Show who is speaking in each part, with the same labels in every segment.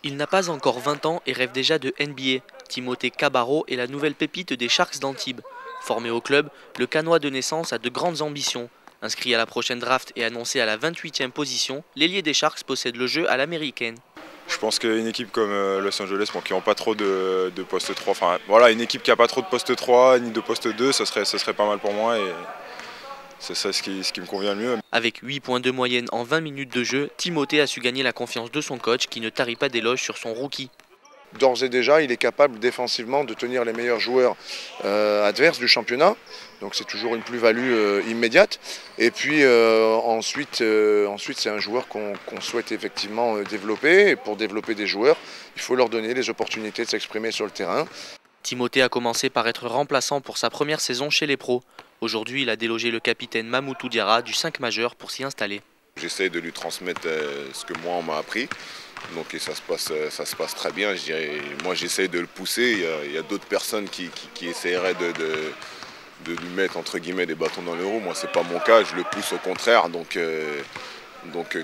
Speaker 1: Il n'a pas encore 20 ans et rêve déjà de NBA. Timothée Cabarrot est la nouvelle pépite des Sharks d'Antibes. Formé au club, le Canois de naissance a de grandes ambitions. Inscrit à la prochaine draft et annoncé à la 28e position, l'ailier des Sharks possède le jeu à l'américaine.
Speaker 2: Je pense qu'une équipe comme Los Angeles, qui n'ont pas trop de poste 3, enfin voilà, une équipe qui n'a pas trop de poste 3 ni de poste 2, ce serait pas mal pour moi et c'est ça ce qui me convient le mieux.
Speaker 1: Avec 8 points de moyenne en 20 minutes de jeu, Timothée a su gagner la confiance de son coach qui ne tarit pas d'éloges sur son rookie.
Speaker 3: D'ores et déjà, il est capable défensivement de tenir les meilleurs joueurs adverses du championnat. Donc c'est toujours une plus-value immédiate. Et puis ensuite c'est un joueur qu'on souhaite effectivement développer. Et pour développer des joueurs, il faut leur donner les opportunités de s'exprimer sur le terrain.
Speaker 1: Timothée a commencé par être remplaçant pour sa première saison chez les pros. Aujourd'hui, il a délogé le capitaine Mamoutou Diarra du 5 majeur pour s'y installer.
Speaker 4: J'essaie de lui transmettre ce que moi on m'a appris. Donc et ça se passe très bien. Moi j'essaie de le pousser. Il y a d'autres personnes qui essaieraient de lui mettre entre guillemets des bâtons dans les roues. Moi c'est pas mon cas, je le pousse au contraire. Donc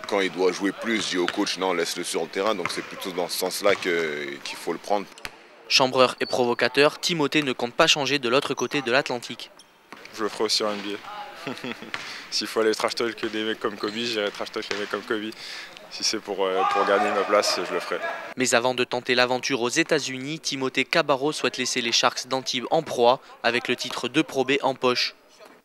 Speaker 4: quand il doit jouer plus, je dis au coach non, laisse-le sur le terrain. Donc c'est plutôt dans ce sens-là qu'il faut le prendre.
Speaker 1: Chambreur et provocateur, Timothée ne compte pas changer de l'autre côté de l'Atlantique.
Speaker 2: Je le ferai aussi en NBA. S'il faut aller trash talk des mecs comme Kobe, j'irai trash talk les mecs comme Kobe. Si c'est pour gagner ma place, je le ferai.
Speaker 1: Mais avant de tenter l'aventure aux États-Unis, Timothée Cabarrot souhaite laisser les Sharks d'Antibes en proie avec le titre de Pro B en poche.